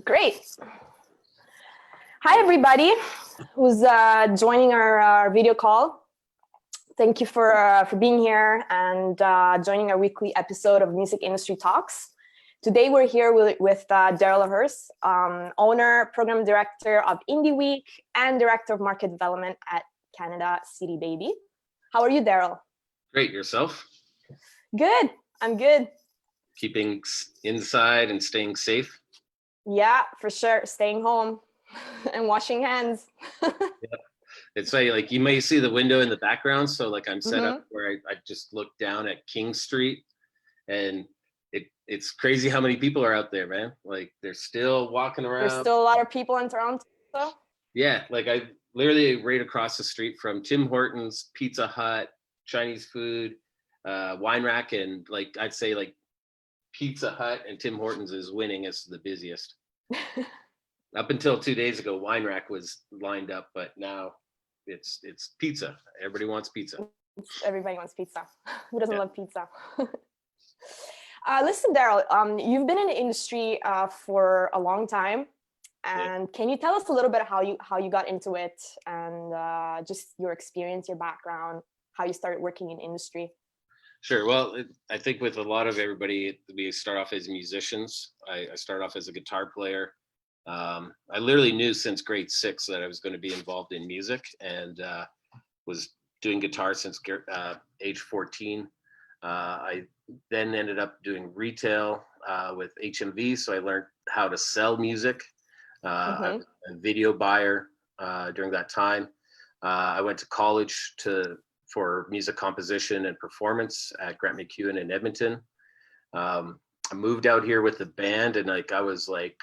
Great. Hi, everybody who's joining our video call. Thank you for being here and joining our weekly episode of Music Industry Talks. Today, we're here with Darryl Hurs, owner, program director of Indie Week, and director of market development at Canada City Baby. How are you, Darryl? Great. Yourself? Good. I'm good. Keeping inside and staying safe? Yeah, for sure. Staying home and washing hands. Yeah. It's like you may see the window in the background. So like I'm set up where I just look down at King Street, and it's crazy how many people are out there, man. Like they're still walking around. There's still a lot of people in Toronto. Yeah, like I literally right across the street from Tim Hortons, Pizza Hut, Chinese food, wine rack, and like I'd say like Pizza Hut and Tim Hortons is winning as the busiest. Up until 2 days ago, wine rack was lined up, but now it's pizza. Everybody wants pizza. Everybody wants pizza. Who doesn't love pizza? Listen, Darryl, you've been in the industry for a long time, and can you tell us a little bit how you got into it, and just your experience, your background, how you started working in industry? Sure. Well, I think with a lot of everybody, we start off as musicians. I started off as a guitar player. I literally knew since grade 6 that I was going to be involved in music, and was doing guitar since age 14. I then ended up doing retail with HMV, so I learned how to sell music. I was a video buyer during that time. I went to college for music composition and performance at Grant MacEwan in Edmonton. I moved out here with the band, and like I was like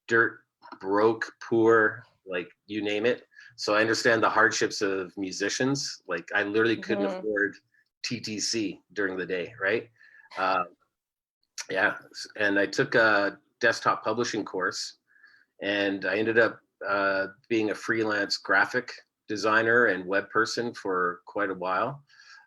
dirt broke, poor, like you name it. So I understand the hardships of musicians. Like I literally couldn't afford TTC during the day, right? And I took a desktop publishing course, and I ended up being a freelance graphic designer and web person for quite a while.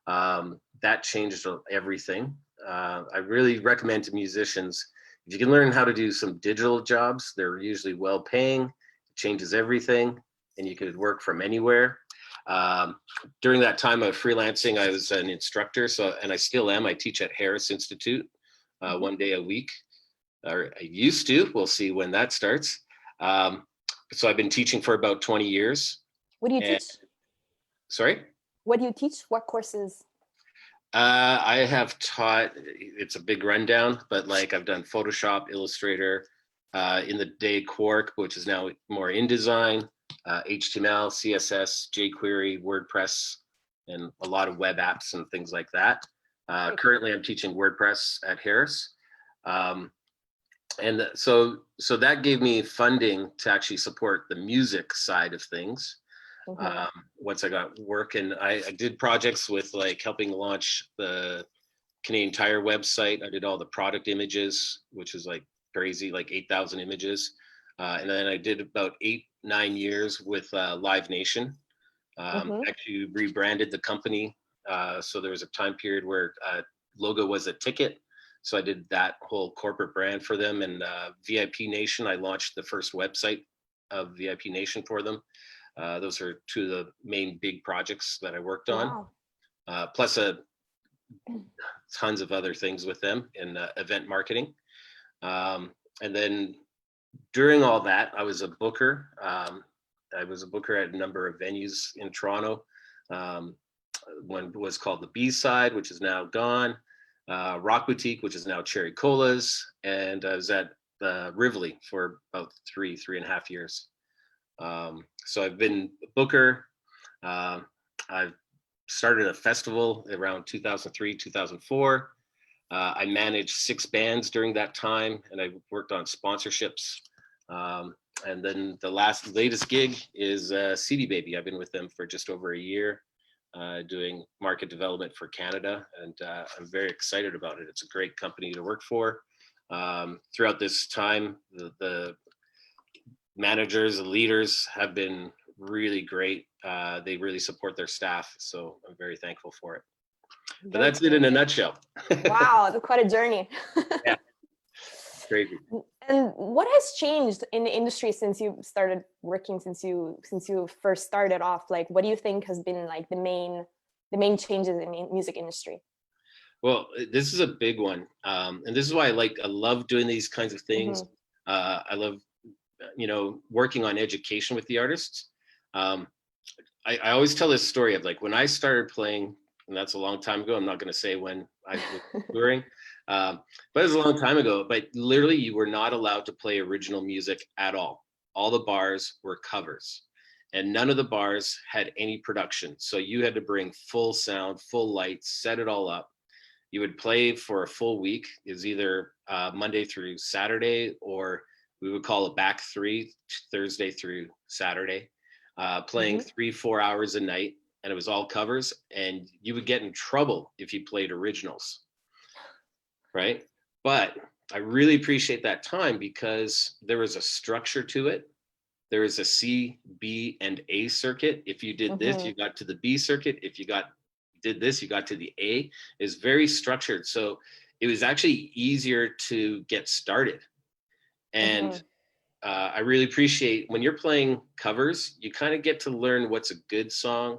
That changed everything. I really recommend to musicians, if you can learn how to do some digital jobs, they're usually well paying, it changes everything, and you could work from anywhere. During that time of freelancing, I was an instructor, and I still am. I teach at Harris Institute 1 day a week, or I used to. We'll see when that starts. So I've been teaching for about 20 years. What do you teach? Sorry? What do you teach? What courses? I have taught, it's a big rundown, but like I've done Photoshop, Illustrator, in the day Quark, which is now more InDesign, HTML, CSS, jQuery, WordPress, and a lot of web apps and things like that. Currently, I'm teaching WordPress at Harris. And so that gave me funding to actually support the music side of things. Once I got work, and I did projects with like helping launch the Canadian Tire website. I did all the product images, which is like crazy, like 8,000 images. And then I did about 8-9 years with Live Nation. Actually rebranded the company. So there was a time period where logo was a ticket. So I did that whole corporate brand for them. And VIP Nation, I launched the first website of VIP Nation for them. Those are two of the main big projects that I worked on, plus tons of other things with them in event marketing. And then during all that, I was a booker. I was a booker at a number of venues in Toronto. One was called the B-Side, which is now gone. Rock Boutique, which is now Cherry Colas. And I was at Rivoli for about 3.5 years. So I've been a booker. I've started a festival around 2003, 2004. I managed 6 bands during that time, and I worked on sponsorships. And then the latest gig is CD Baby. I've been with them for just over a year, doing market development for Canada, and I'm very excited about it. It's a great company to work for. Throughout this time, the managers, the leaders have been really great. They really support their staff, so I'm very thankful for it. But that's it in a nutshell. Wow, that's quite a journey. Yeah. Crazy. And what has changed in the industry since you started working, since you first started off? Like, what do you think has been like the main changes in the music industry? Well, this is a big one, and this is why I love doing these kinds of things. I love, working on education with the artists. I always tell this story of like when I started playing, and that's a long time ago. I'm not going to say when I was touring, but it was a long time ago. But literally, you were not allowed to play original music at all. All the bars were covers, and none of the bars had any production. So you had to bring full sound, full lights, set it all up. You would play for a full week. Is either Monday through Saturday, or we would call it back three, Thursday through Saturday, playing 3-4 hours a night, and it was all covers, and you would get in trouble if you played originals, right? But I really appreciate that time because there was a structure to it. There is a C, B, and A circuit. If you did this, you got to the B circuit. If you did this, you got to the A. It's very structured. So it was actually easier to get started. And I really appreciate when you're playing covers, you kind of get to learn what's a good song.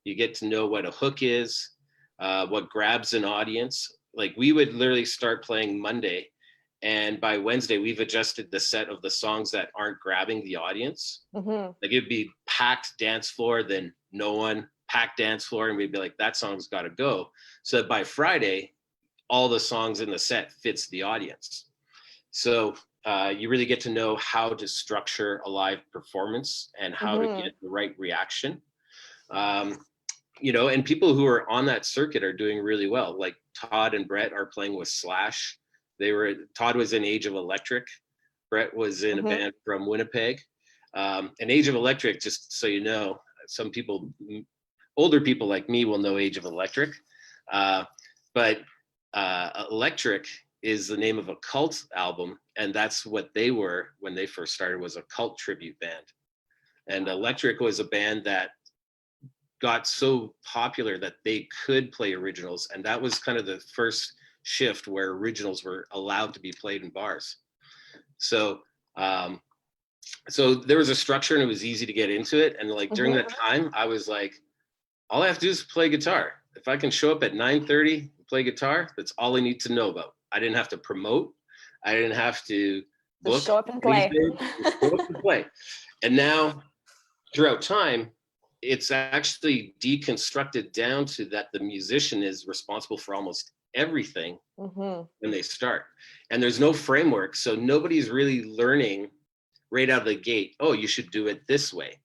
You get to know what a hook is, what grabs an audience. Like we would literally start playing Monday, and by Wednesday, we've adjusted the set of the songs that aren't grabbing the audience. Like it'd be packed dance floor, then no one, packed dance floor, and we'd be like, that song's got to go. So that by Friday, all the songs in the set fits the audience. So you really get to know how to structure a live performance and how to get the right reaction. And people who are on that circuit are doing really well. Like Todd and Brett are playing with Slash. Todd was in Age of Electric. Brett was in a band from Winnipeg. And Age of Electric, just so you know, some people, older people like me will know Age of Electric. But Electric is the name of a Cult album, and that's what they were when they first started, was a Cult tribute band. And Electric was a band that got so popular that they could play originals, and that was kind of the first shift where originals were allowed to be played in bars. So there was a structure, and it was easy to get into it. And like during that time, I was like, all I have to do is play guitar. If I can show up at 9:30, play guitar, that's all I need to know about. I didn't have to promote. I didn't have to book. Just show up and play. Just show up and play. And now, throughout time, it's actually deconstructed down to that the musician is responsible for almost everything when they start. And there's no framework. So nobody's really learning right out of the gate, oh, you should do it this way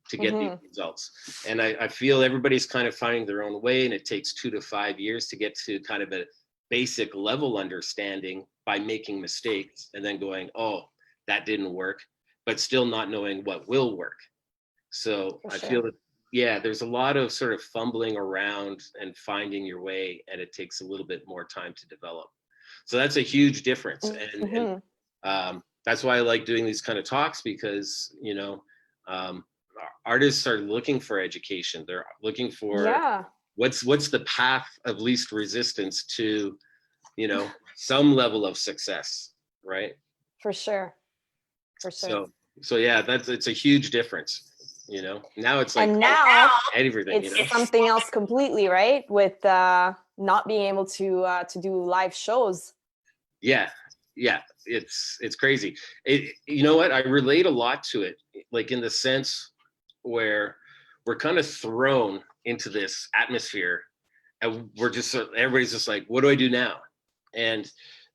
to get these results. And I feel everybody's kind of finding their own way, and it takes 2 to 5 years to get to kind of a basic level understanding by making mistakes and then going, oh, that didn't work, but still not knowing what will work. So I feel that, yeah, there's a lot of sort of fumbling around and finding your way, and it takes a little bit more time to develop. So that's a huge difference. And that's why I like doing these kind of talks, because, artists are looking for education. They're looking for what's the path of least resistance to, some level of success, right? For sure. So yeah, it's a huge difference. Now it's like, and now everything. It's something else completely, right? With not being able to do live shows. Yeah, it's crazy. You know what? I relate a lot to it, like in the sense where we're kind of thrown into this atmosphere, and everybody's just like, what do I do now? And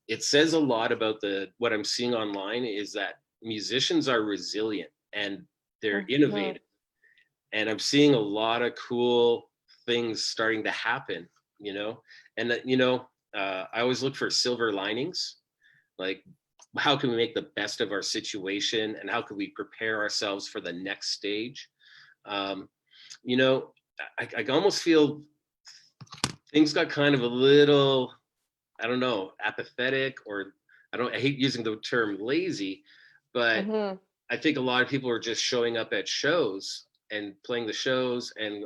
it says a lot about what I'm seeing online is that musicians are resilient and they're innovative. And I'm seeing a lot of cool things starting to happen, and I always look for silver linings. Like, how can we make the best of our situation, and how can we prepare ourselves for the next stage? I almost feel things got kind of a little, I don't know, apathetic, or I hate using the term lazy, but I think a lot of people are just showing up at shows and playing the shows and,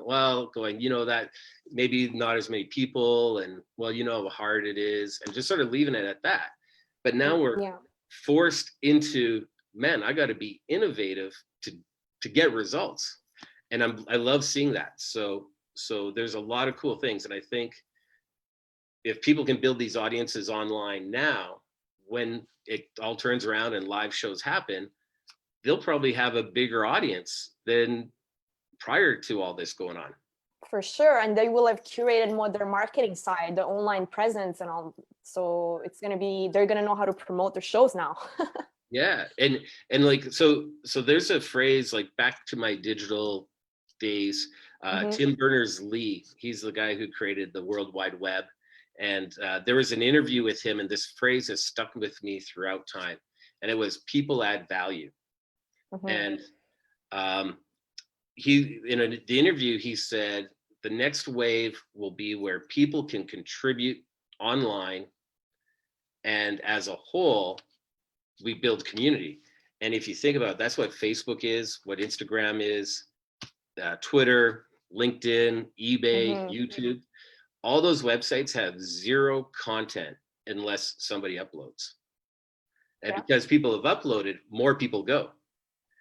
going, that maybe not as many people, and, how hard it is, and just sort of leaving it at that. But now forced into, man, I got to be innovative to get results. And I love seeing that. So there's a lot of cool things. And I think if people can build these audiences online now, when it all turns around and live shows happen, they'll probably have a bigger audience than prior to all this going on. For sure. And they will have curated more their marketing side, the online presence and all. So it's going to be, they're going to know how to promote their shows now. Yeah. And like, so there's a phrase, like, back to my digital days, Tim Berners-Lee, he's the guy who created the World Wide Web. And there was an interview with him, and this phrase has stuck with me throughout time. And it was, people add value. And he, in the interview, he said, the next wave will be where people can contribute online, and as a whole, we build community. And if you think about it, that's what Facebook is, what Instagram is, Twitter, LinkedIn, eBay, YouTube. All those websites have zero content unless somebody uploads. And because people have uploaded, more people go.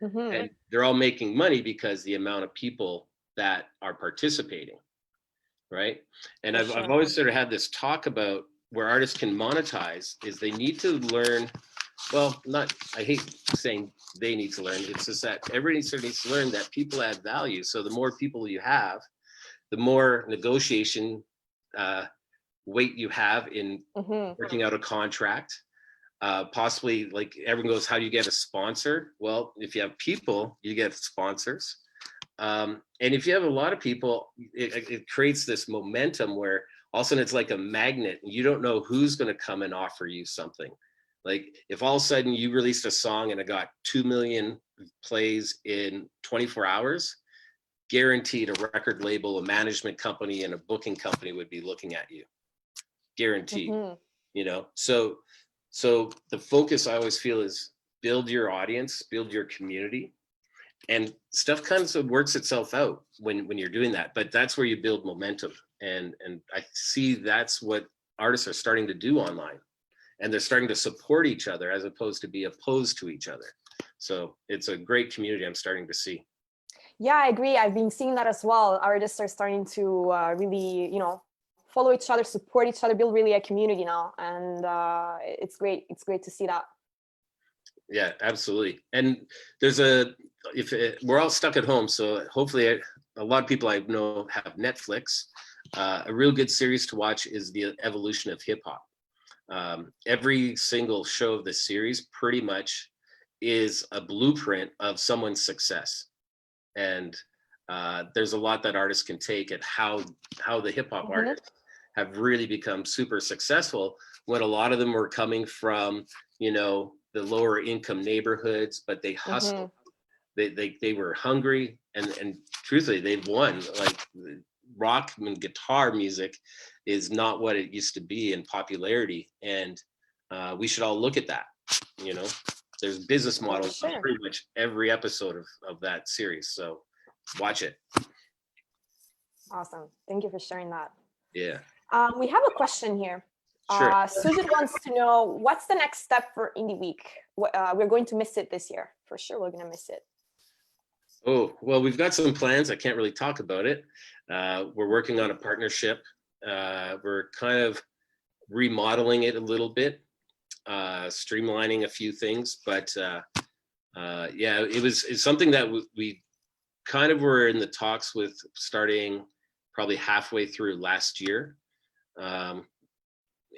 And they're all making money because the amount of people that are participating, right? And I've always sort of had this talk about where artists can monetize is they need to learn, well, not, I hate saying they need to learn, it's just that everybody sort of needs to learn that people add value. So the more people you have, the more negotiation weight you have in working out a contract. Possibly, like, everyone goes, how do you get a sponsor? Well, if you have people, you get sponsors. And if you have a lot of people, it creates this momentum where all of a sudden it's like a magnet, and you don't know who's going to come and offer you something. Like, if all of a sudden you released a song and it got 2 million plays in 24 hours, guaranteed a record label, a management company, and a booking company would be looking at you. Guaranteed. You know, so the focus, I always feel, is build your audience, build your community, and stuff kind of works itself out when you're doing that. But that's where you build momentum. And I see that's what artists are starting to do online. And they're starting to support each other as opposed to be opposed to each other. So it's a great community I'm starting to see. Yeah, I agree. I've been seeing that as well. Artists are starting to really, follow each other, support each other, build really a community now. And it's great. It's great to see that. Yeah, absolutely. And we're all stuck at home. So hopefully a lot of people I know have Netflix. A real good series to watch is The Evolution of Hip Hop. Every single show of the series pretty much is a blueprint of someone's success. And there's a lot that artists can take at how the hip hop artists have really become super successful, when a lot of them were coming from, the lower income neighborhoods, but they hustled. They were hungry, and truthfully, they've won. Like, rock and guitar music is not what it used to be in popularity, and we should all look at that. There's business models on pretty much every episode of that series, so watch it. Awesome. Thank you for sharing that. Yeah. We have a question here. Sure. Susan wants to know, what's the next step for Indie Week? We're going to miss it this year. For sure, we're going to miss it. Oh, well, we've got some plans. I can't really talk about it. We're working on a partnership. We're kind of remodeling it a little bit, streamlining a few things. But yeah, it's something that we kind of were in the talks with starting probably halfway through last year.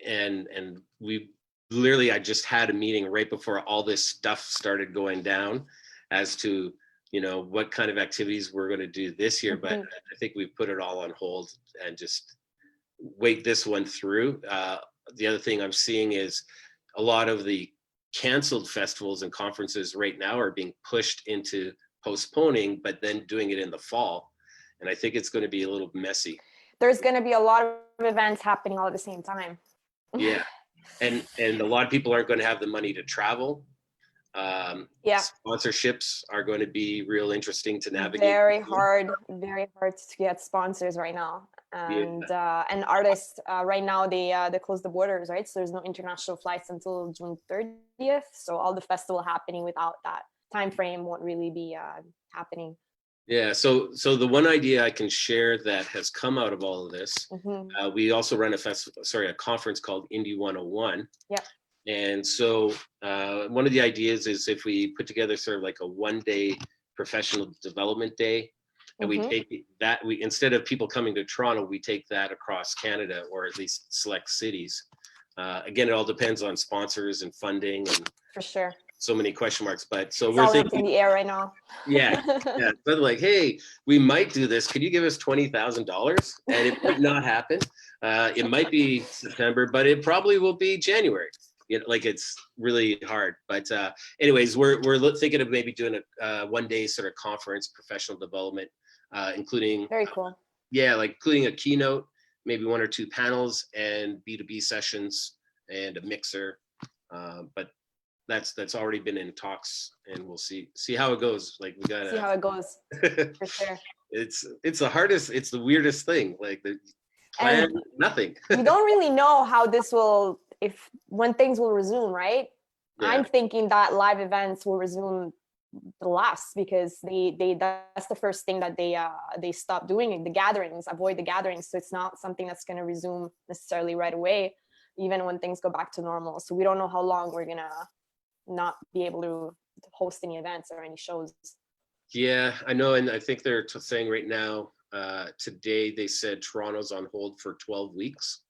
And we literally, I just had a meeting right before all this stuff started going down as to, what kind of activities we're going to do this year. But I think we've put it all on hold and just wait this one through. The other thing I'm seeing is a lot of the canceled festivals and conferences right now are being pushed into postponing, but then doing it in the fall. And I think it's going to be a little messy. There's going to be a lot of events happening all at the same time. Yeah. And a lot of people aren't going to have the money to travel. Sponsorships are going to be real interesting to navigate. Very hard to get sponsors right now. and artists right now they close the borders, right? So there's no international flights until June 30th. So all the festival happening without that time frame won't really be happening. Yeah, so the one idea I can share that has come out of all of this, we also run a conference called Indie 101. Yeah. And so one of the ideas is if we put together sort of like a 1-day professional development day, and we take that, instead of people coming to Toronto, we take that across Canada, or at least select cities. Again, it all depends on sponsors and funding, and for sure, so many question marks. But so it's we're all thinking up in the air right now. Yeah. But like, hey, we might do this. Could you give us $20,000? And it might not happen. It might be September, but it probably will be January. You know, like, it's really hard. But anyways, we're thinking of maybe doing a 1-day sort of conference, professional development, including very cool. Yeah, like including a keynote, maybe 1 or 2 panels, and B2B sessions, and a mixer. But that's already been in talks, and we'll see how it goes. Like, we gotta see how it goes. For sure. It's the hardest, it's the weirdest thing. Like, the plan, nothing. We don't really know how this will, when things will resume, right? Yeah. I'm thinking that live events will resume the last, because that's the first thing that they stop doing, the gatherings, avoid the gatherings. So it's not something that's going to resume necessarily right away, even when things go back to normal. So we don't know how long we're gonna not be able to host any events or any shows. Yeah, I know, and I think they're saying right now, today they said Toronto's on hold for 12 weeks.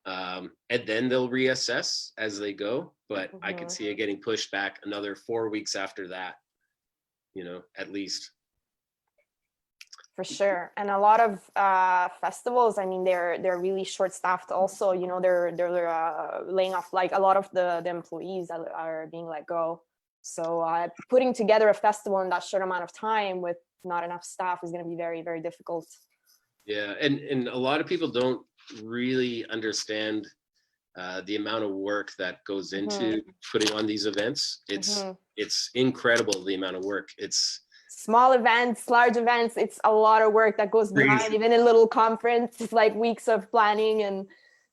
And then they'll reassess as they go, but I could see it getting pushed back another 4 weeks after that, at least. For sure. And a lot of festivals, I mean, they're really short-staffed also. They're laying off, like, a lot of the employees that are being let go. So putting together a festival in that short amount of time with not enough staff is going to be very, very difficult. Yeah, and a lot of people don't really understand the amount of work that goes into putting on these events. It's incredible, the amount of work. It's small events, large events, it's a lot of work that goes behind. Even a little conference, it's like weeks of planning, and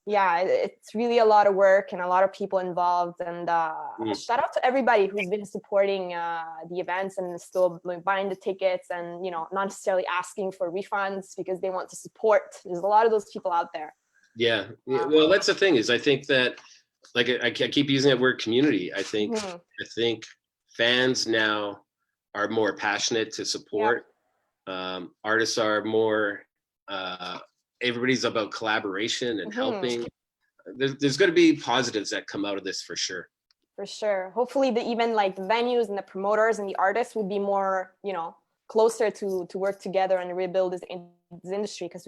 yeah, it's really a lot of work and a lot of people involved. And shout out to everybody who's been supporting the events and still buying the tickets, and not necessarily asking for refunds because they want to support. There's a lot of those people out there. Yeah, well, that's the thing, is I think that, like, I keep using that word, community. I think fans now are more passionate to support. Artists are more, everybody's about collaboration and helping. There's going to be positives that come out of this, for sure. For sure. Hopefully even like the venues and the promoters and the artists would be more, closer to work together and rebuild this industry, because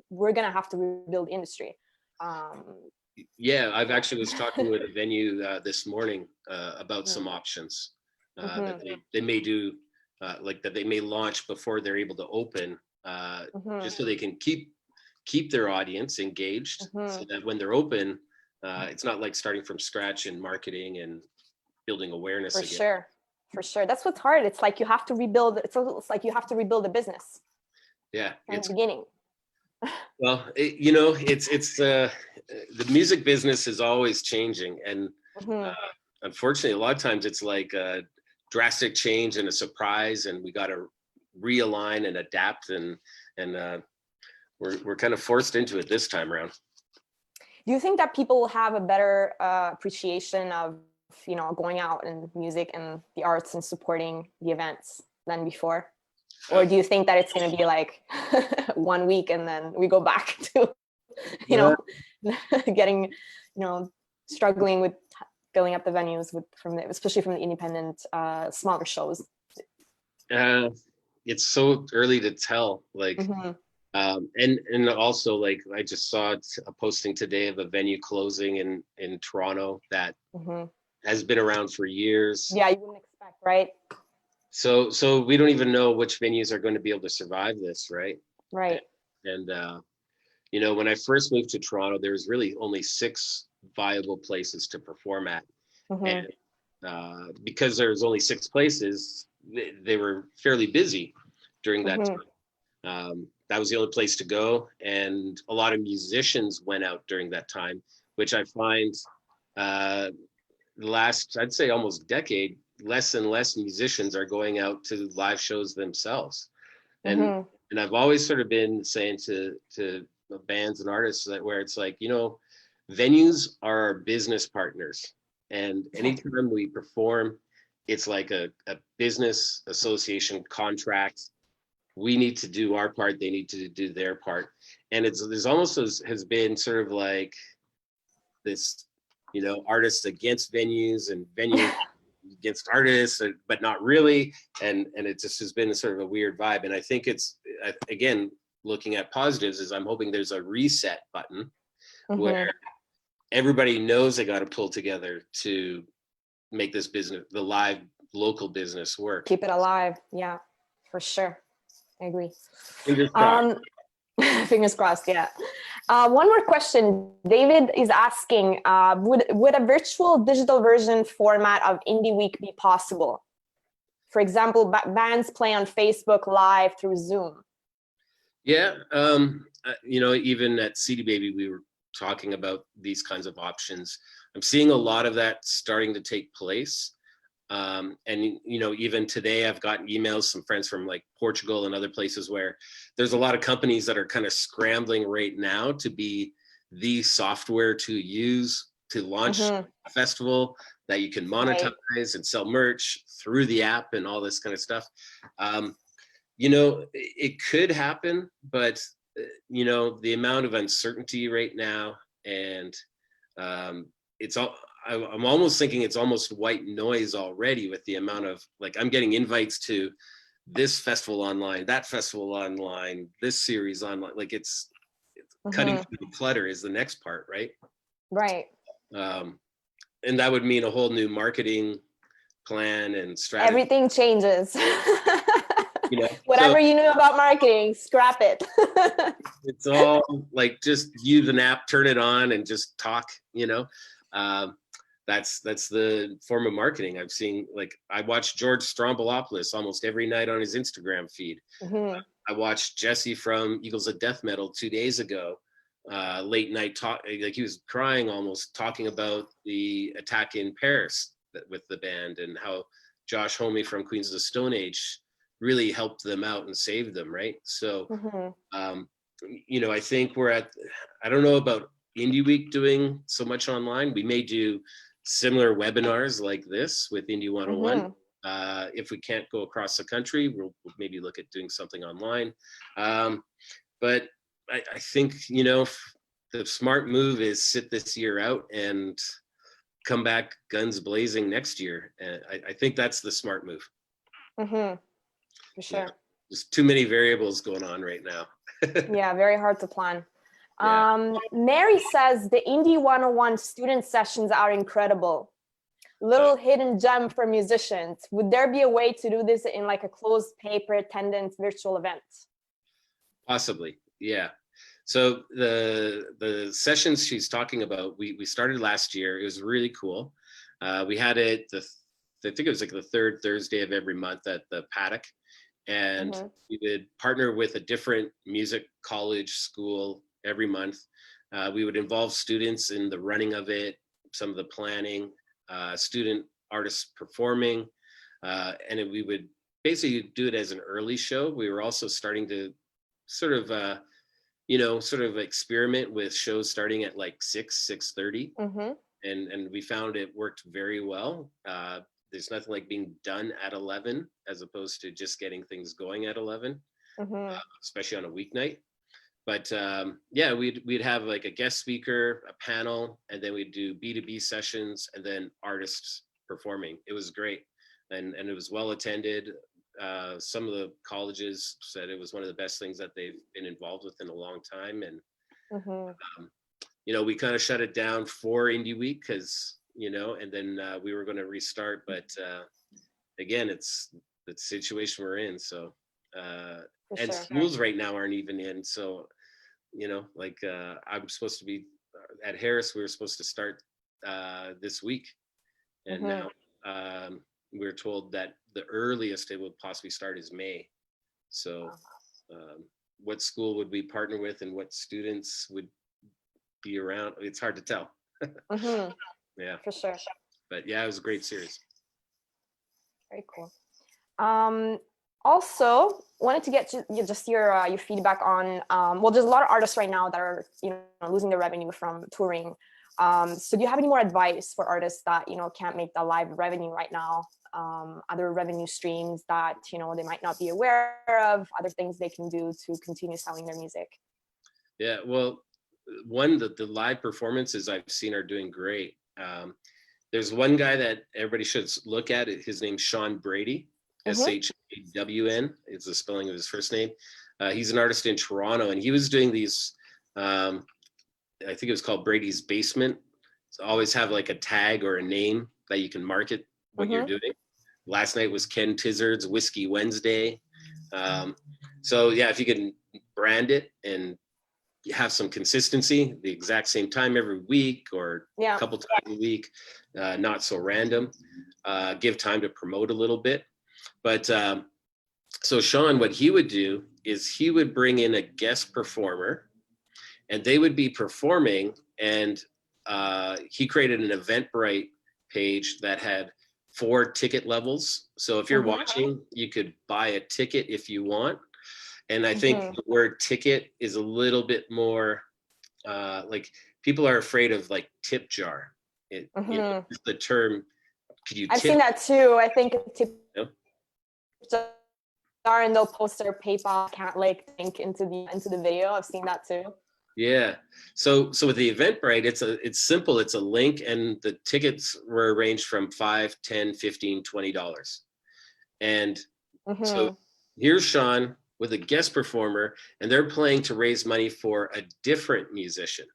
we're going to have to rebuild industry. Yeah, I've actually was talking with a venue this morning about some options that they may do, like that they may launch before they're able to open, just so they can keep their audience engaged, so that when they're open, it's not like starting from scratch in marketing and building awareness again. For sure. That's what's hard. It's like you have to rebuild. It's like you have to rebuild a business. Yeah, from the beginning. Well, it's the music business is always changing, and unfortunately, a lot of times it's like a drastic change and a surprise, and we got to realign and adapt, and we're kind of forced into it this time around. Do you think that people will have a better appreciation of going out and music and the arts and supporting the events than before? Or do you think that it's going to be like 1 week and then we go back to, getting, struggling with filling up the venues especially from the independent, smaller shows? It's so early to tell, like, and also, like, I just saw a posting today of a venue closing in Toronto that has been around for years. Yeah, you wouldn't expect, right? So we don't even know which venues are going to be able to survive this, right? Right. And when I first moved to Toronto, there was really only 6 viable places to perform at, and because there was only 6 places, they were fairly busy during that time. that was the only place to go. And a lot of musicians went out during that time, which I find the last, I'd say almost decade, less and less musicians are going out to live shows themselves. And and I've always sort of been saying to bands and artists that where it's like, venues are our business partners. And anytime we perform, it's like a business association contract. We need to do our part, they need to do their part. And there's almost has been sort of like this, artists against venues and venues against artists, but not really. And it just has been sort of a weird vibe. And I think it's, again, looking at positives, is I'm hoping there's a reset button where everybody knows they got to pull together to make this business, the live local business, work. Keep it alive. Yeah, for sure. I agree. Fingers crossed. Fingers crossed. Yeah. One more question. David is asking, would a virtual digital version format of Indie Week be possible? For example, bands play on Facebook Live through Zoom. Yeah. Even at CD Baby, we were talking about these kinds of options. I'm seeing a lot of that starting to take place. And even today I've gotten emails, some friends from like Portugal and other places where there's a lot of companies that are kind of scrambling right now to be the software to use to launch a festival that you can monetize and sell merch through the app and all this kind of stuff. It could happen, but the amount of uncertainty right now, and it's all, I'm almost thinking it's almost white noise already with the amount of, like, I'm getting invites to this festival online, that festival online, this series online. Like it's cutting through the clutter is the next part, right? Right. And that would mean a whole new marketing plan and strategy. Everything changes. Whatever you knew about marketing, scrap it. It's all like, just use an app, turn it on, and just talk. That's the form of marketing I've seen. Like, I watch George Stroumboulopoulos almost every night on his Instagram feed. I watched Jesse from Eagles of Death Metal 2 days ago, late night talk, like he was crying almost, talking about the attack in Paris with the band, and how Josh Homme from Queens of the Stone Age really helped them out and saved them, right? So I think I don't know about Indie Week doing so much online. We may do similar webinars like this with Indie 101. If we can't go across the country, we'll maybe look at doing something online. But I think, the smart move is sit this year out and come back guns blazing next year. And I think that's the smart move. For sure. Yeah. There's too many variables going on right now. Yeah, very hard to plan. Yeah. Mary says the Indie 101 student sessions are incredible. Little hidden gem for musicians. Would there be a way to do this in like a closed paper attendance virtual event? Possibly, yeah. So the sessions she's talking about, we started last year. It was really cool. We had it, I think it was like the third Thursday of every month at the Paddock. And we would partner with a different music college school every month. We would involve students in the running of it, some of the planning, student artists performing, and we would basically do it as an early show. We were also starting to sort of experiment with shows starting at like 6:30, and we found it worked very well. There's nothing like being done at 11 as opposed to just getting things going at 11, especially on a weeknight. But we'd have like a guest speaker, a panel, and then we'd do B2B sessions, and then artists performing. It was great, and it was well attended. Some of the colleges said it was one of the best things that they've been involved with in a long time. And we kind of shut it down for Indie Week because and then we were going to restart, but again, it's the situation we're in. So and schools right now aren't even in. So I'm supposed to be at Harris. We were supposed to start this week, and now we're told that the earliest it will possibly start is May. So what school would we partner with and what students would be around. It's hard to tell. Yeah, for sure. but yeah, it was a great series. Very cool. Also wanted to get just your feedback on, well, there's a lot of artists right now that are, losing their revenue from touring. So do you have any more advice for artists that, can't make the live revenue right now? Other revenue streams that, they might not be aware of, other things they can do to continue selling their music? Yeah, well, one, the live performances I've seen are doing great. There's one guy that everybody should look at. His name's Sean Brady, SHAWN is the spelling of his first name. He's an artist in Toronto, and he was doing these, I think it was called Brady's Basement. So always have like a tag or a name that you can market what you're doing. Last night was Ken Tizzard's Whiskey Wednesday. So yeah, if you can brand it and have some consistency, the exact same time every week or a couple times a week, not so random, give time to promote a little bit. But so Sean, what he would do is he would bring in a guest performer and they would be performing, and he created an Eventbrite page that had 4 ticket levels. So if you're watching, you could buy a ticket if you want. And I think the word ticket is a little bit more like, people are afraid of like tip jar. The term, could you tip? I've seen that too. I think tip jar, and they'll post their PayPal account link into the video. I've seen that too. Yeah. So with the Eventbrite, it's simple. It's a link, and the tickets were arranged from $5, $10, $15, $20. And so here's Sean with a guest performer, and they're playing to raise money for a different musician.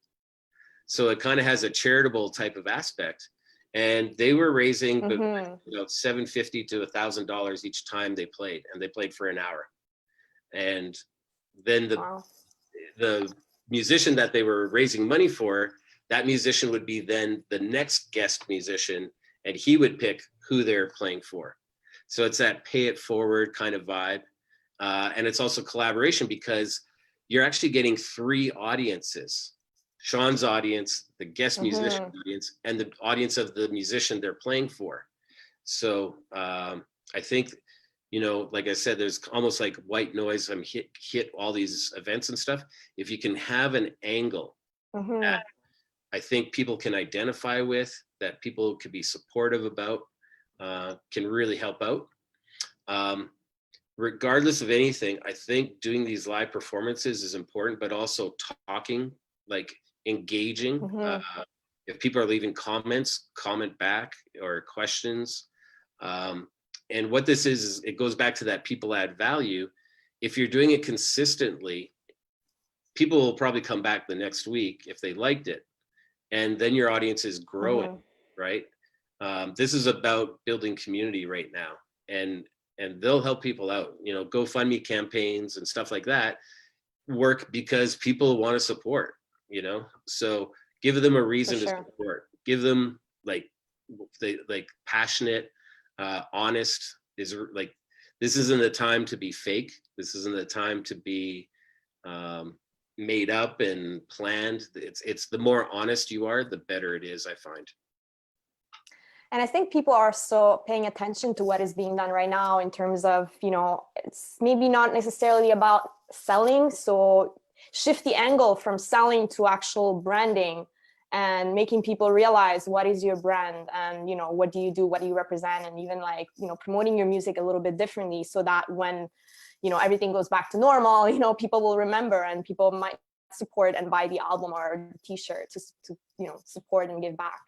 So it kind of has a charitable type of aspect. And they were raising $750 to $1,000 each time they played, and they played for an hour. And then the musician that they were raising money for, that musician would be then the next guest musician, and he would pick who they're playing for. So it's that pay it forward kind of vibe. And it's also collaboration, because you're actually getting 3 audiences: Sean's audience, the guest musician audience, and the audience of the musician they're playing for. So I think, like I said, there's almost like white noise. I'm hit all these events and stuff. If you can have an angle that I think people can identify with, that people could be supportive about, can really help out. Regardless of anything, I think doing these live performances is important, but also talking, like engaging. If people are leaving comments, comment back, or questions. And what this is it goes back to that people add value. If you're doing it consistently, people will probably come back the next week if they liked it. And then your audience is growing, right? This is about building community right now. And they'll help people out. GoFundMe campaigns and stuff like that work because people want to support, so give them a reason to support. Give them like passionate, honest. Is like, this isn't the time to be fake. This isn't the time to be made up and planned. It's the more honest you are, the better it is, I find. And I think people are so paying attention to what is being done right now in terms of, it's maybe not necessarily about selling. So shift the angle from selling to actual branding, and making people realize what is your brand, and, what do you do, what do you represent, and even like, promoting your music a little bit differently, so that when, everything goes back to normal, people will remember, and people might support and buy the album or the t-shirt to support and give back.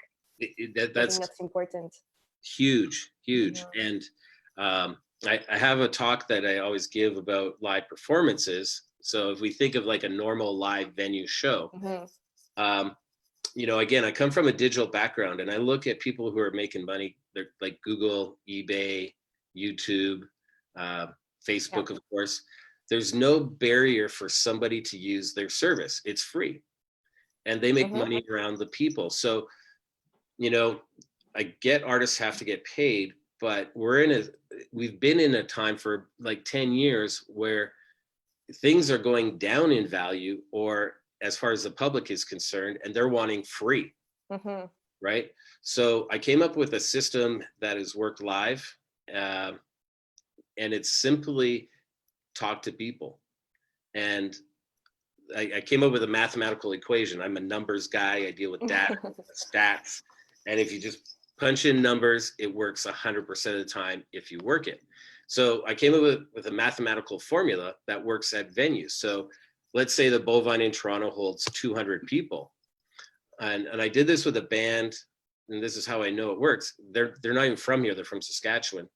That's important. Huge. And I have a talk that I always give about live performances. So if we think of like a normal live venue show, again, I come from a digital background, and I look at people who are making money. They're like Google, eBay, YouTube, Facebook, of course. There's no barrier for somebody to use their service. It's free, and they make money around the people. So I get artists have to get paid, but we've been in a time for like 10 years where things are going down in value, or as far as the public is concerned, and they're wanting free, right? So I came up with a system that has worked live, and it's simply talk to people. And I came up with a mathematical equation. I'm a numbers guy. I deal with data, stats. And if you just punch in numbers, it works 100% of the time if you work it. So I came up with a mathematical formula that works at venues. So let's say the Bovine in Toronto holds 200 people. And I did this with a band, and this is how I know it works. They're not even from here. They're from Saskatchewan.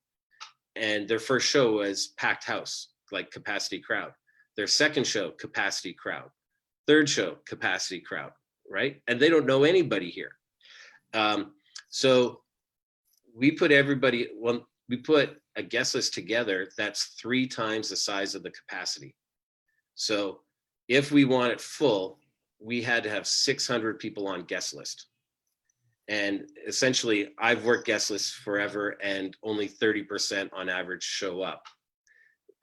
And their first show was packed house, like capacity crowd. Their second show, capacity crowd. Third show, capacity crowd, right? And they don't know anybody here. So we put a guest list together that's 3 times the size of the capacity. So if we want it full, we had to have 600 people on guest list. And essentially, I've worked guest lists forever, and only 30% on average show up.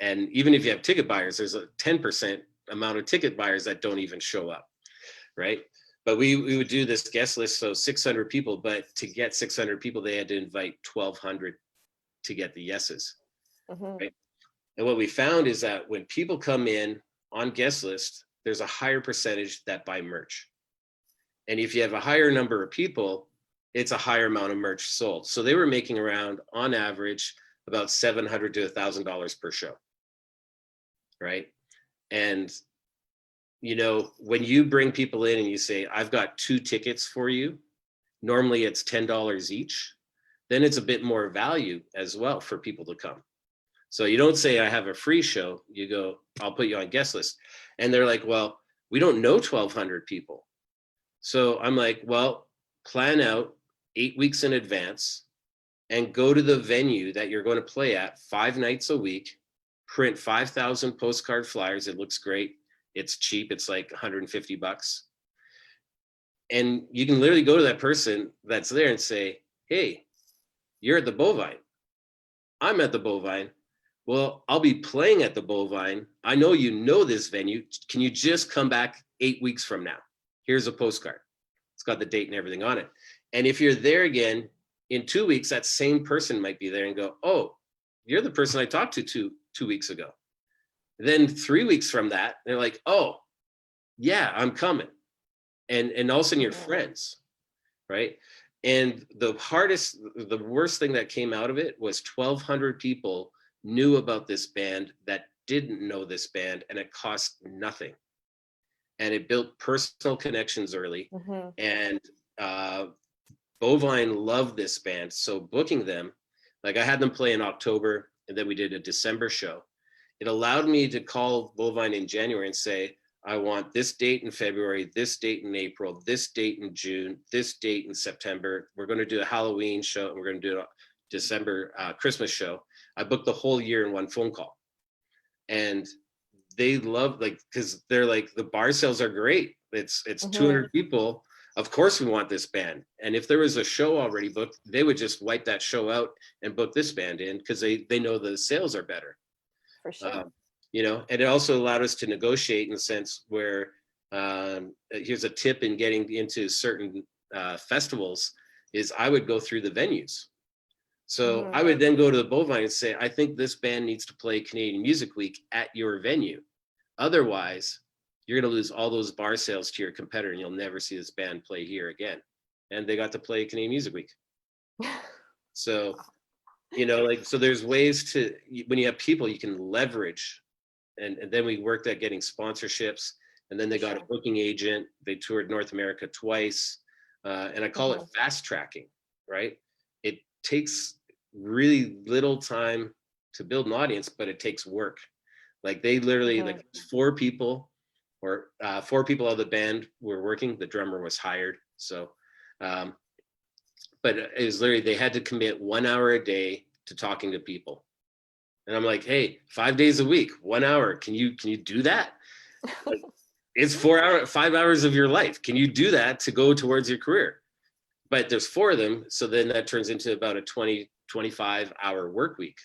And even if you have ticket buyers, there's a 10% amount of ticket buyers that don't even show up, right? But we would do this guest list, so 600 people, but to get 600 people, they had to invite 1,200 to get the yeses, right? And what we found is that when people come in on guest list, there's a higher percentage that buy merch. And if you have a higher number of people, it's a higher amount of merch sold. So they were making around, on average, about $700 to $1,000 per show, right? And, you know, when you bring people in and you say, I've got 2 tickets for you, normally it's $10 each, then it's a bit more value as well for people to come. So you don't say, I have a free show, you go, I'll put you on guest list. And they're like, well, we don't know 1,200 people. So I'm like, well, plan out 8 weeks in advance and go to the venue that you're going to play at 5 nights a week, print 5,000 postcard flyers. It looks great. It's cheap. It's like $150. And you can literally go to that person that's there and say, hey, you're at the Bovine. I'm at the Bovine. Well, I'll be playing at the Bovine. I know you know this venue. Can you just come back 8 weeks from now? Here's a postcard. It's got the date and everything on it. And if you're there again in 2 weeks, that same person might be there and go, oh, you're the person I talked to two weeks ago. Then 3 weeks from that, they're like, oh, yeah, I'm coming. And all of a sudden you're friends, right? And the worst thing that came out of it was 1,200 people knew about this band that didn't know this band, and it cost nothing. And it built personal connections early. And Bovine loved this band. So booking them, like I had them play in October, and then we did a December show. It allowed me to call Bovine in January and say, I want this date in February, this date in April, this date in June, this date in September. We're going to do a Halloween show, and we're going to do a December Christmas show. I booked the whole year in one phone call. And they love, like, because they're like, the bar sales are great. It's 200 people. Of course we want this band. And if there was a show already booked, they would just wipe that show out and book this band in, because they know the sales are better. For sure. You know, and it also allowed us to negotiate in the sense where here's a tip in getting into certain festivals is I would go through the venues. So I would then go to the Bovine and say, I think this band needs to play Canadian Music Week at your venue. Otherwise, you're going to lose all those bar sales to your competitor, and you'll never see this band play here again. And they got to play Canadian Music Week. So, you know, like, so there's ways to, when you have people, you can leverage. And then we worked at getting sponsorships, and then they got a booking agent. They toured North America twice. And I call it fast tracking, right? It takes really little time to build an audience, but it takes work. Like they literally, like 4 people or 4 people out of the band were working. The drummer was hired. So, but it was literally, they had to commit 1 hour a day to talking to people. And I'm like, hey, 5 days a week, 1 hour. Can you do that? Like, it's 5 hours of your life. Can you do that to go towards your career? But there's 4 of them. So then that turns into about a 20, 25 hour work week.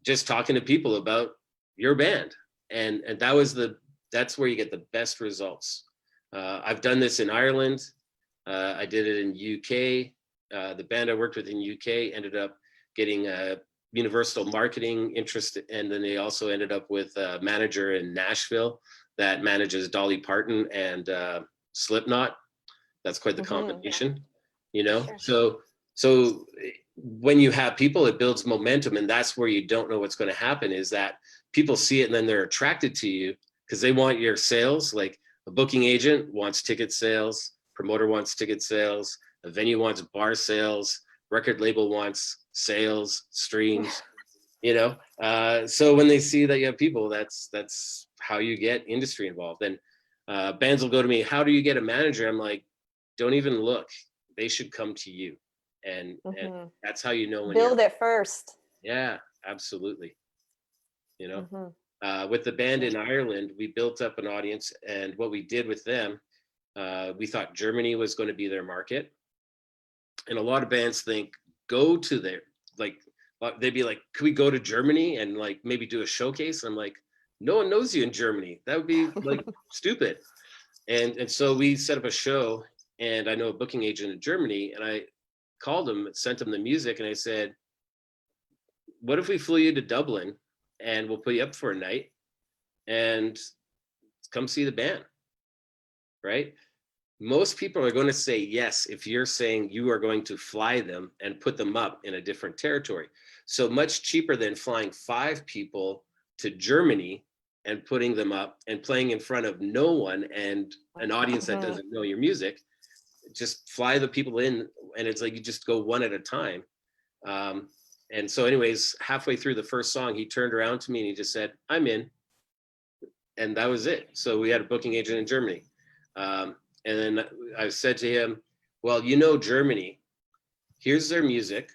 Just talking to people about your band. and that's where you get the best results. I've done this in Ireland. I did it in UK. The band I worked with in UK ended up getting a Universal marketing interest, and then they also ended up with a manager in Nashville that manages Dolly Parton and Slipknot. That's quite the combination, you know. Sure. So when you have people, it builds momentum, and that's where you don't know what's going to happen. Is that people see it and then they're attracted to you because they want your sales. Like a booking agent wants ticket sales, promoter wants ticket sales, a venue wants bar sales, record label wants sales, streams, you know. So when they see that you have people, that's how you get industry involved. And bands will go to me, how do you get a manager? I'm like, don't even look. They should come to you. And that's how you know when build it first. Yeah, absolutely. You know, with the band in Ireland, we built up an audience, and what we did with them, we thought Germany was going to be their market. And a lot of bands think, go to their, like, they'd be like, could we go to Germany and like maybe do a showcase? I'm like, no one knows you in Germany. That would be like stupid. And so we set up a show, and I know a booking agent in Germany, and I called him, sent him the music, and I said, what if we flew you to Dublin and we'll put you up for a night and come see the band, right? Most people are going to say yes if you're saying you are going to fly them and put them up in a different territory. So much cheaper than flying 5 people to Germany and putting them up and playing in front of no one and an audience that doesn't know your music. Just fly the people in, and it's like you just go one at a time. And so anyways, halfway through the first song, he turned around to me and he just said, I'm in. And that was it. So we had a booking agent in Germany. And then I said to him, well, you know, Germany, here's their music.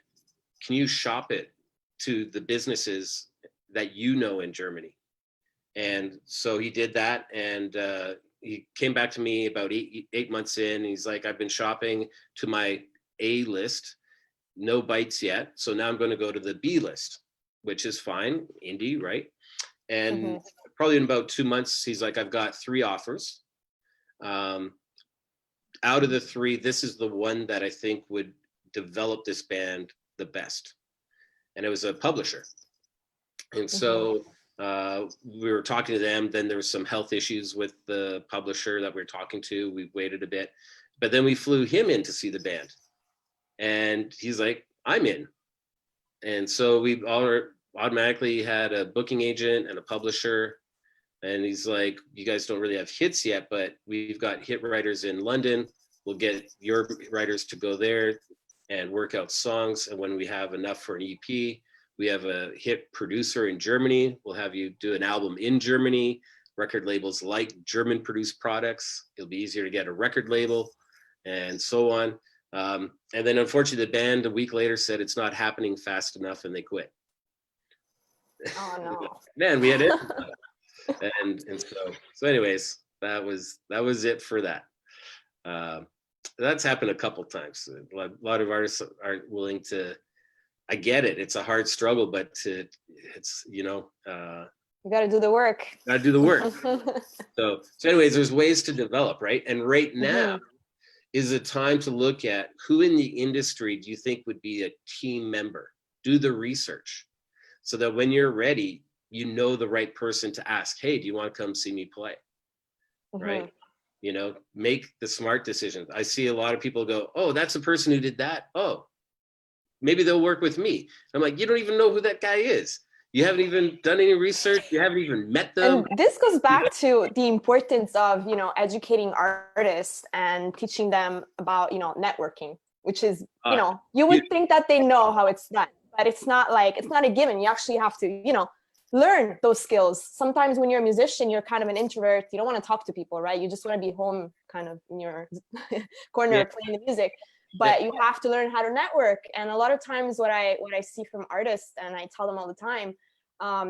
Can you shop it to the businesses that you know in Germany? And so he did that. And he came back to me about eight months in. He's like, I've been shopping to my A list, no bites yet. So now I'm going to go to the B list, which is fine, indie, right? And probably in about 2 months, he's like, I've got 3 offers. Out of the 3, this is the one that I think would develop this band the best. And it was a publisher. And so we were talking to them. Then there was some health issues with the publisher that we were talking to. We waited a bit, but then we flew him in to see the band. And he's like, I'm in. And so we all automatically had a booking agent and a publisher. And he's like, you guys don't really have hits yet, but we've got hit writers in London. We'll get your writers to go there and work out songs. And when we have enough for an EP, we have a hit producer in Germany. We'll have you do an album in Germany. Record labels like German produced products. It'll be easier to get a record label and so on. And then unfortunately the band a week later said it's not happening fast enough and they quit. Oh no. Man, we had it. And so anyways, that was it for that. That's happened a couple times. A lot of artists aren't willing to. I get it. It's a hard struggle, but it's you know. You got to do the work. Got to do the work. So anyways, there's ways to develop, right? And right now is a time to look at who in the industry do you think would be a team member. Do the research, so that when you're ready, you know the right person to ask. Hey, do you want to come see me play? Right? You know, make the smart decisions. I see a lot of people go, oh, that's the person who did that. Oh, maybe they'll work with me. I'm like, you don't even know who that guy is. You haven't even done any research. You haven't even met them. And this goes back to the importance of, you know, educating artists and teaching them about, you know, networking, which is, you know, you would think that they know how it's done, but it's not a given. You actually have to, you know, learn those skills. Sometimes when you're a musician, you're kind of an introvert. You don't want to talk to people, right? You just want to be home kind of in your corner playing the music. But you have to learn how to network. And a lot of times what I see from artists, and I tell them all the time,